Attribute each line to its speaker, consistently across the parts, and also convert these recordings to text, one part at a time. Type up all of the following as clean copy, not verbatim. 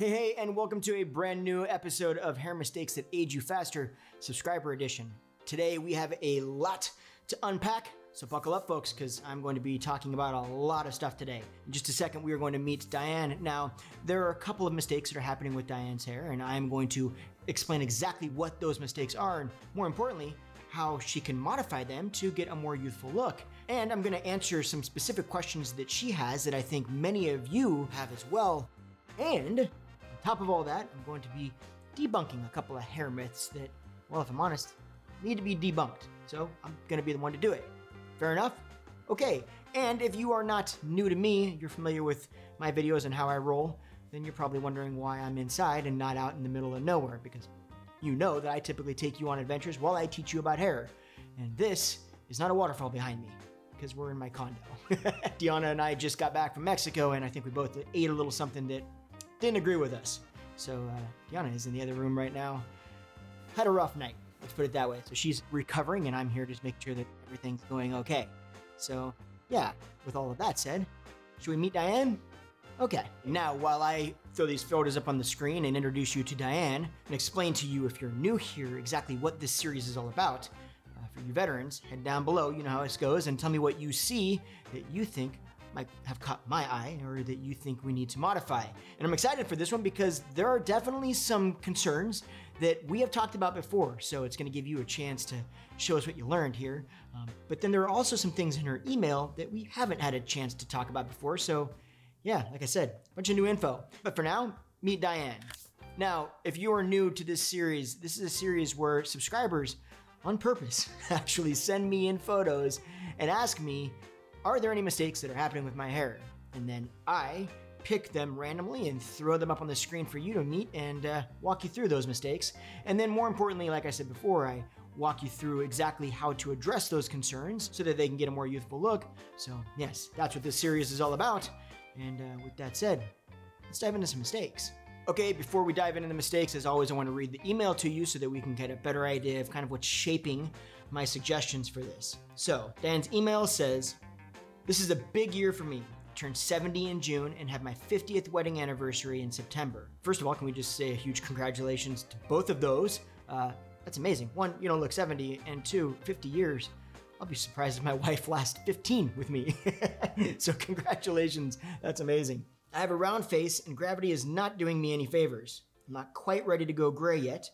Speaker 1: Hey, and welcome to a brand new episode of Hair Mistakes That Age You Faster, Subscriber Edition. Today we have a lot to unpack, so buckle up folks, because I'm going to be talking about a lot of stuff today. In just a second, we are going to meet Diane. Now, there are a couple of mistakes that are happening with Diane's hair, and I'm going to explain exactly what those mistakes are, and more importantly, how she can modify them to get a more youthful look. And I'm going to answer some specific questions that she has that I think many of you have as well. And on top of all that, I'm going to be debunking a couple of hair myths that, well, if I'm honest, need to be debunked. So I'm going to be the one to do it. Fair enough? Okay, and if you are not new to me, you're familiar with my videos and how I roll, then you're probably wondering why I'm inside and not out in the middle of nowhere, because you know that I typically take you on adventures while I teach you about hair. And this is not a waterfall behind me, because we're in my condo. Deanna and I just got back from Mexico, and I think we both ate a little something that didn't agree with us. So Deanna is in the other room right now. Had a rough night, let's put it that way. So she's recovering, and I'm here to make sure that everything's going okay. So yeah, with all of that said, should we meet Diane? Okay, now while I throw these photos up on the screen and introduce you to Diane and explain to you, if you're new here, exactly what this series is all about, for you veterans, head down below, you know how this goes, and tell me what you see that you think might have caught my eye or that you think we need to modify. And I'm excited for this one because there are definitely some concerns that we have talked about before, so it's going to give you a chance to show us what you learned here. But then there are also some things in her email that we haven't had a chance to talk about before, so yeah, like I said, a bunch of new info. But for now, meet Diane. Now, if you are new to this series, this is a series where subscribers, on purpose, actually send me in photos and ask me, are there any mistakes that are happening with my hair? And then I pick them randomly and throw them up on the screen for you to meet and walk you through those mistakes. And then more importantly, like I said before, I walk you through exactly how to address those concerns so that they can get a more youthful look. So yes, that's what this series is all about. And with that said, let's dive into some mistakes. Okay, before we dive into the mistakes, as always, I want to read the email to you so that we can get a better idea of kind of what's shaping my suggestions for this. So, Dan's email says, "This is a big year for me. I turned 70 in June and have my 50th wedding anniversary in September. First of all, can we just say a huge congratulations to both of those? That's amazing. One, you don't look 70, and two, 50 years. I'll be surprised if my wife lasts 15 with me." So congratulations, that's amazing. "I have a round face and gravity is not doing me any favors. I'm not quite ready to go gray yet.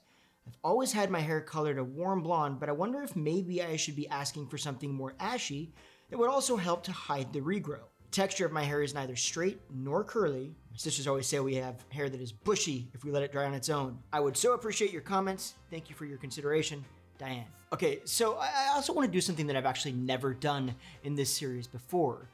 Speaker 1: I've always had my hair colored a warm blonde, but I wonder if maybe I should be asking for something more ashy that would also help to hide the regrow. The texture of my hair is neither straight nor curly. My sisters always say we have hair that is bushy if we let it dry on its own. I would so appreciate your comments. Thank you for your consideration. Diane." Okay, so I also want to do something that I've actually never done in this series before.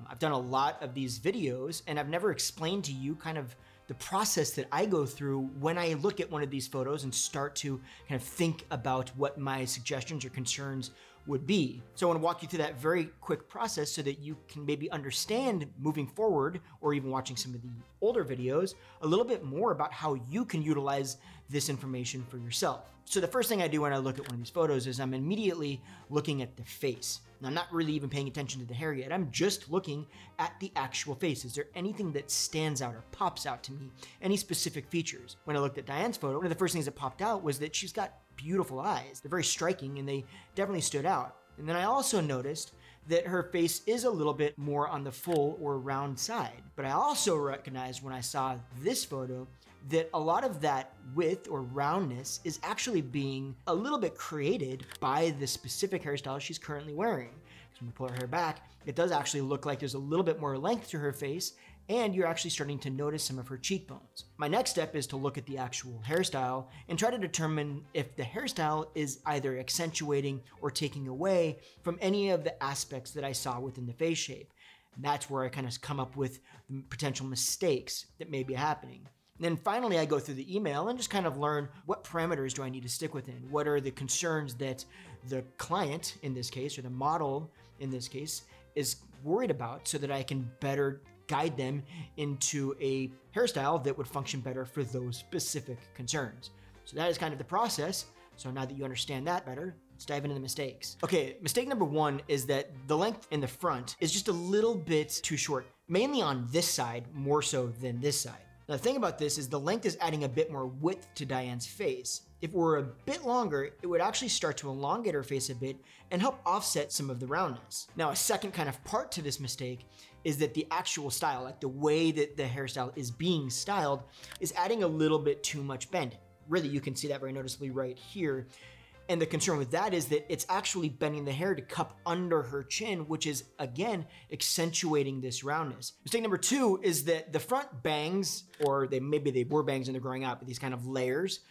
Speaker 1: I've done a lot of these videos, and I've never explained to you kind of the process that I go through when I look at one of these photos and start to kind of think about what my suggestions or concerns would be. So I want to walk you through that very quick process so that you can maybe understand moving forward, or even watching some of the older videos, a little bit more about how you can utilize this information for yourself. So the first thing I do when I look at one of these photos is I'm immediately looking at the face. And I'm not really even paying attention to the hair yet. I'm just looking at the actual face. Is there anything that stands out or pops out to me? Any specific features? When I looked at Diane's photo, one of the first things that popped out was that she's got beautiful eyes. They're very striking and they definitely stood out. And then I also noticed that her face is a little bit more on the full or round side. But I also recognized when I saw this photo that a lot of that width or roundness is actually being a little bit created by the specific hairstyle she's currently wearing. Because when you pull her hair back, it does actually look like there's a little bit more length to her face, and you're actually starting to notice some of her cheekbones. My next step is to look at the actual hairstyle and try to determine if the hairstyle is either accentuating or taking away from any of the aspects that I saw within the face shape. And that's where I kind of come up with the potential mistakes that may be happening. And then finally, I go through the email and just kind of learn what parameters do I need to stick within? What are the concerns that the client, in this case, or the model, in this case, is worried about, so that I can better guide them into a hairstyle that would function better for those specific concerns. So that is kind of the process. So now that you understand that better, let's dive into the mistakes. Okay, mistake number one is that the length in the front is just a little bit too short, mainly on this side more so than this side. Now, the thing about this is the length is adding a bit more width to Diane's face. If it were a bit longer, it would actually start to elongate her face a bit and help offset some of the roundness. Now, a second kind of part to this mistake is that the actual style, like the way that the hairstyle is being styled, is adding a little bit too much bend. Really, you can see that very noticeably right here. And the concern with that is that it's actually bending the hair to cup under her chin, which is, again, accentuating this roundness. Mistake number 2 is that the front bangs, or maybe they were bangs and they're growing out, but these kind of layers,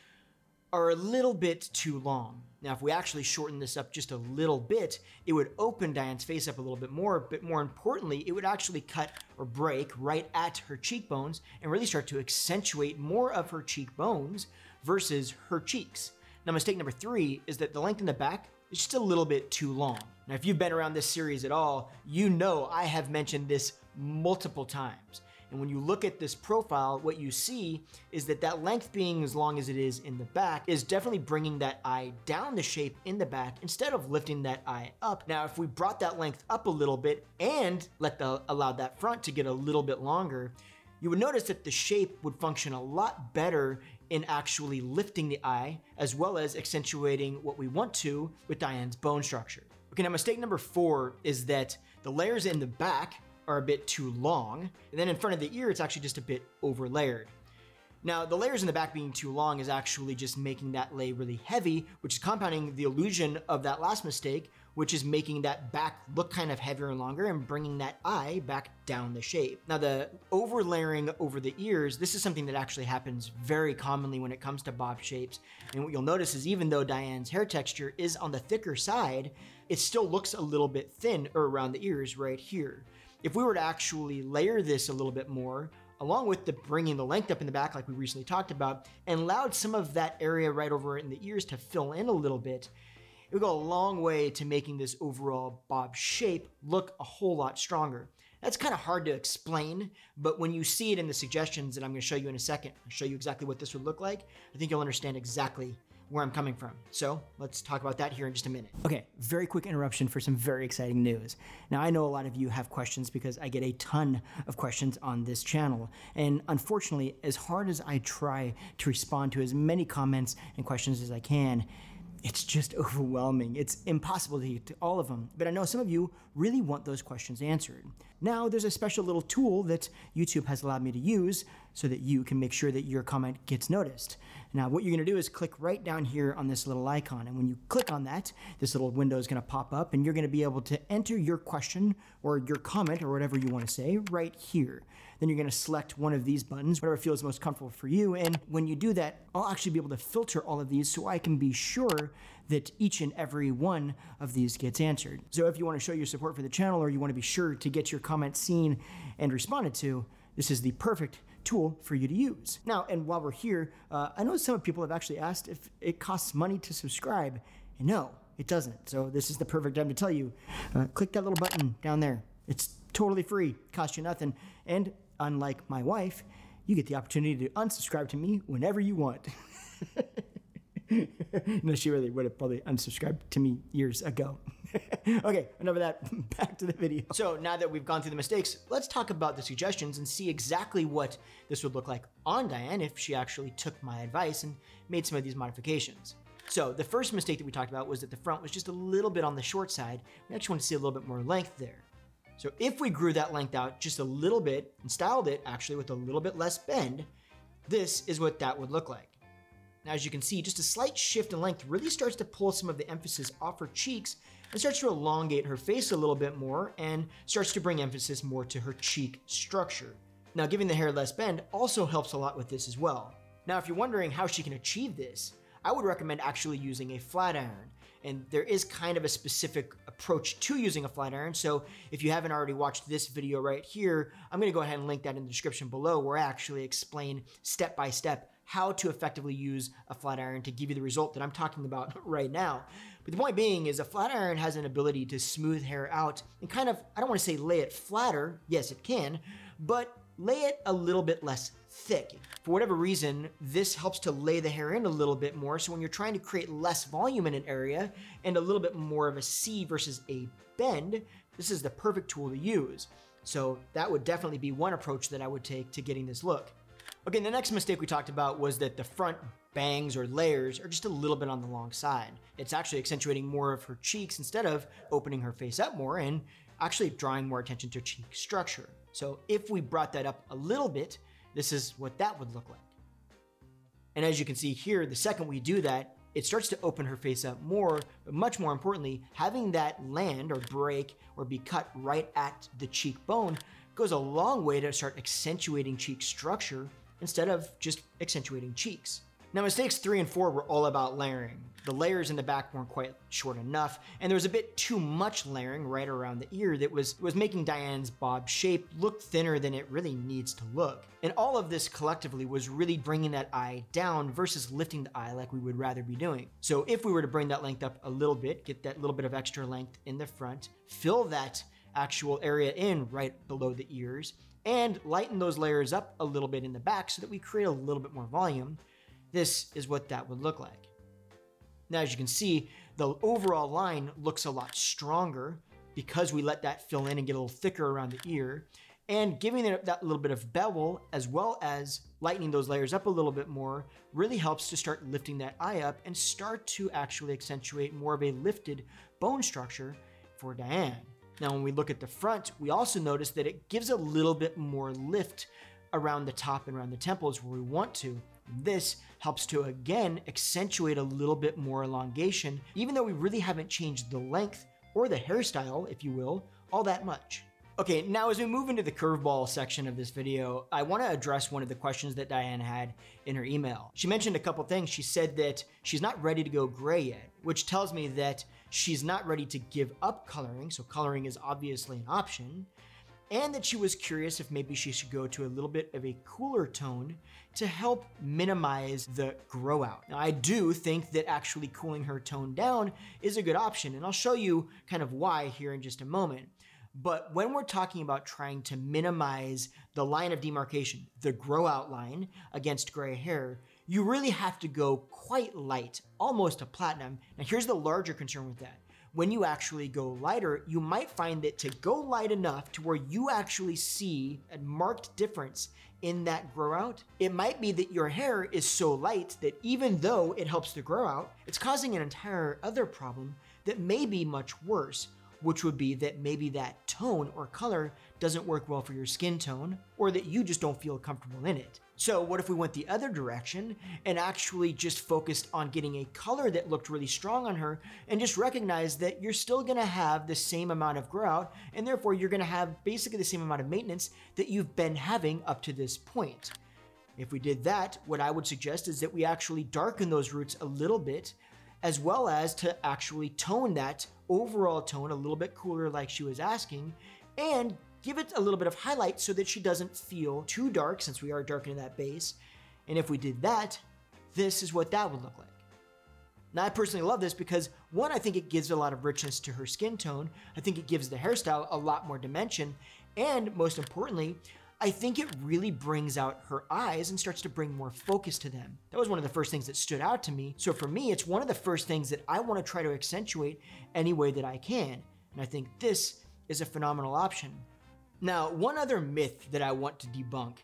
Speaker 1: are a little bit too long. Now, if we actually shorten this up just a little bit, it would open Diane's face up a little bit more, but more importantly, it would actually cut or break right at her cheekbones and really start to accentuate more of her cheekbones versus her cheeks. Now, mistake number 3 is that the length in the back is just a little bit too long. Now, if you've been around this series at all, you know I have mentioned this multiple times. And when you look at this profile, what you see is that that length being as long as it is in the back is definitely bringing that eye down the shape in the back instead of lifting that eye up. Now, if we brought that length up a little bit and allowed that front to get a little bit longer, you would notice that the shape would function a lot better in actually lifting the eye, as well as accentuating what we want to with Diane's bone structure. Okay, now mistake number 4 is that the layers in the back are a bit too long, and then in front of the ear, it's actually just a bit over layered. Now, the layers in the back being too long is actually just making that lay really heavy, which is compounding the illusion of that last mistake, which is making that back look kind of heavier and longer and bringing that eye back down the shape. Now, the overlayering over the ears, this is something that actually happens very commonly when it comes to bob shapes. And what you'll notice is even though Diane's hair texture is on the thicker side, it still looks a little bit thin around the ears right here. If we were to actually layer this a little bit more, along with the bringing the length up in the back like we recently talked about, and allowed some of that area right over in the ears to fill in a little bit, it would go a long way to making this overall bob shape look a whole lot stronger. That's kind of hard to explain, but when you see it in the suggestions that I'm going to show you in a second, I'll show you exactly what this would look like, I think you'll understand exactly where I'm coming from. So let's talk about that here in just a minute. Okay, very quick interruption for some very exciting news. Now, I know a lot of you have questions because I get a ton of questions on this channel. And unfortunately, as hard as I try to respond to as many comments and questions as I can, it's just overwhelming. It's impossible to get to all of them, but I know some of you really want those questions answered. Now, there's a special little tool that YouTube has allowed me to use so that you can make sure that your comment gets noticed. Now, what you're gonna do is click right down here on this little icon, and when you click on that, this little window is gonna pop up, and you're gonna be able to enter your question or your comment or whatever you wanna say right here. Then you're gonna select one of these buttons, whatever feels most comfortable for you, and when you do that, I'll actually be able to filter all of these so I can be sure that each and every one of these gets answered. So if you wanna show your support for the channel or you wanna be sure to get your comment seen and responded to, this is the perfect tool for you to use. Now, and while we're here, I know some people have actually asked if it costs money to subscribe, and no, it doesn't. So this is the perfect time to tell you, click that little button down there. It's totally free, costs you nothing, and unlike my wife, you get the opportunity to unsubscribe to me whenever you want. No, she really would have probably unsubscribed to me years ago. Okay, enough of that, back to the video. So now that we've gone through the mistakes, let's talk about the suggestions and see exactly what this would look like on Diane if she actually took my advice and made some of these modifications. So the first mistake that we talked about was that the front was just a little bit on the short side. We actually want to see a little bit more length there. So if we grew that length out just a little bit and styled it actually with a little bit less bend, this is what that would look like. Now, as you can see, just a slight shift in length really starts to pull some of the emphasis off her cheeks and starts to elongate her face a little bit more and starts to bring emphasis more to her cheek structure. Now, giving the hair less bend also helps a lot with this as well. Now, if you're wondering how she can achieve this, I would recommend actually using a flat iron. And there is kind of a specific approach to using a flat iron. So if you haven't already watched this video right here, I'm gonna go ahead and link that in the description below where I actually explain step by step how to effectively use a flat iron to give you the result that I'm talking about right now. But the point being is a flat iron has an ability to smooth hair out and kind of, I don't wanna say lay it flatter, yes it can, but lay it a little bit less thick. For whatever reason, this helps to lay the hair in a little bit more, so when you're trying to create less volume in an area and a little bit more of a C versus a bend, this is the perfect tool to use. So that would definitely be one approach that I would take to getting this look. Okay, the next mistake we talked about was that the front bangs or layers are just a little bit on the long side. It's actually accentuating more of her cheeks instead of opening her face up more and actually drawing more attention to cheek structure. So if we brought that up a little bit, this is what that would look like. And as you can see here, the second we do that, it starts to open her face up more, but much more importantly, having that land or break or be cut right at the cheekbone goes a long way to start accentuating cheek structure instead of just accentuating cheeks. Now, mistakes 3 and 4 were all about layering. The layers in the back weren't quite short enough, and there was a bit too much layering right around the ear that was making Diane's bob shape look thinner than it really needs to look. And all of this collectively was really bringing that eye down versus lifting the eye like we would rather be doing. So if we were to bring that length up a little bit, get that little bit of extra length in the front, fill that actual area in right below the ears, and lighten those layers up a little bit in the back so that we create a little bit more volume, this is what that would look like. Now, as you can see, the overall line looks a lot stronger because we let that fill in and get a little thicker around the ear, and giving it that little bit of bevel as well as lightening those layers up a little bit more really helps to start lifting that eye up and start to actually accentuate more of a lifted bone structure for Diane. Now, when we look at the front, we also notice that it gives a little bit more lift around the top and around the temples where we want to. This helps to, again, accentuate a little bit more elongation, even though we really haven't changed the length or the hairstyle, if you will, all that much. Okay, now as we move into the curveball section of this video, I want to address one of the questions that Diane had in her email. She mentioned a couple things. She said that she's not ready to go gray yet, which tells me that she's not ready to give up coloring, so coloring is obviously an option, and that she was curious if maybe she should go to a little bit of a cooler tone to help minimize the grow out. Now, I do think that actually cooling her tone down is a good option, and I'll show you kind of why here in just a moment. But when we're talking about trying to minimize the line of demarcation, the grow out line against gray hair, you really have to go quite light, almost a platinum. Now, here's the larger concern with that. When you actually go lighter, you might find that to go light enough to where you actually see a marked difference in that grow out, it might be that your hair is so light that even though it helps to grow out, it's causing an entire other problem that may be much worse, which would be that maybe that tone or color doesn't work well for your skin tone, or that you just don't feel comfortable in it. So what if we went the other direction and actually just focused on getting a color that looked really strong on her and just recognized that you're still gonna have the same amount of grow out, and therefore you're gonna have basically the same amount of maintenance that you've been having up to this point. If we did that, what I would suggest is that we actually darken those roots a little bit, as well as to actually tone that overall tone a little bit cooler like she was asking, and give it a little bit of highlight so that she doesn't feel too dark since we are darkening that base. And if we did that, this is what that would look like. Now, I personally love this because, one, I think it gives a lot of richness to her skin tone. I think it gives the hairstyle a lot more dimension. And most importantly, I think it really brings out her eyes and starts to bring more focus to them. That was one of the first things that stood out to me. So for me, it's one of the first things that I want to try to accentuate any way that I can. And I think this is a phenomenal option. Now, one other myth that I want to debunk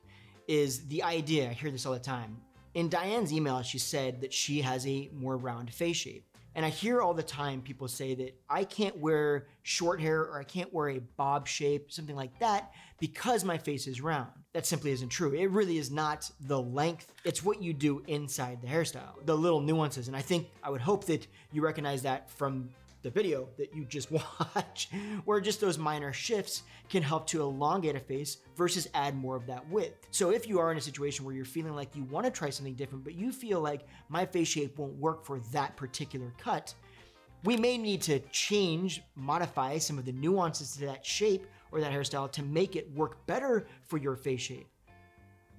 Speaker 1: is the idea, I hear this all the time. In Diane's email, she said that she has a more round face shape. And I hear all the time people say that I can't wear short hair or I can't wear a bob shape, something like that, because my face is round. That simply isn't true. It really is not the length. It's what you do inside the hairstyle, the little nuances. And I would hope that you recognize that from the video that you just watched, where just those minor shifts can help to elongate a face versus add more of that width. So if you are in a situation where you're feeling like you want to try something different, but you feel like my face shape won't work for that particular cut, we may need to modify some of the nuances to that shape or that hairstyle to make it work better for your face shape.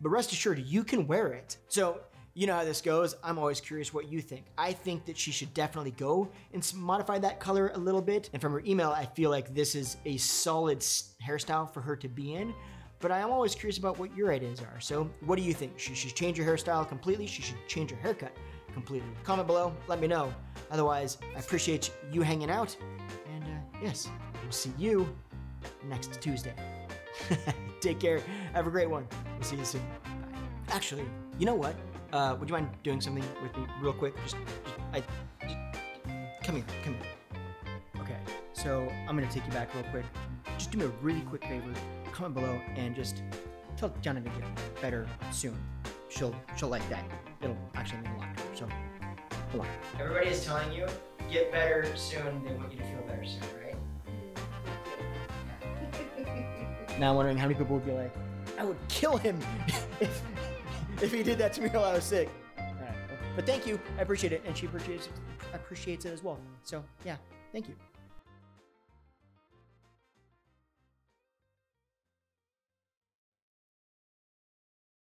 Speaker 1: But rest assured, you can wear it. So you know how this goes. I'm always curious what you think. I think that she should definitely go and modify that color a little bit. And from her email, I feel like this is a solid hairstyle for her to be in. But I am always curious about what your ideas are. So what do you think? She should change her hairstyle completely? She should change her haircut completely? Comment below, let me know. Otherwise, I appreciate you hanging out. And yes, we'll see you next Tuesday. Take care. Have a great one. We'll see you soon. Bye. Actually, you know what? Would you mind doing something with me real quick? Come here. Okay, so I'm gonna take you back real quick. Just do me a really quick favor. Comment below and just tell Jonna to get better soon. She'll like that. It'll actually mean a lot to her. So, hold on. Everybody is telling you, get better soon. They want you to feel better soon, right? Now I'm wondering how many people would be like, I would kill him if he did that to me while I was sick. All right. But thank you. I appreciate it. And she appreciates it as well. So, yeah. Thank you.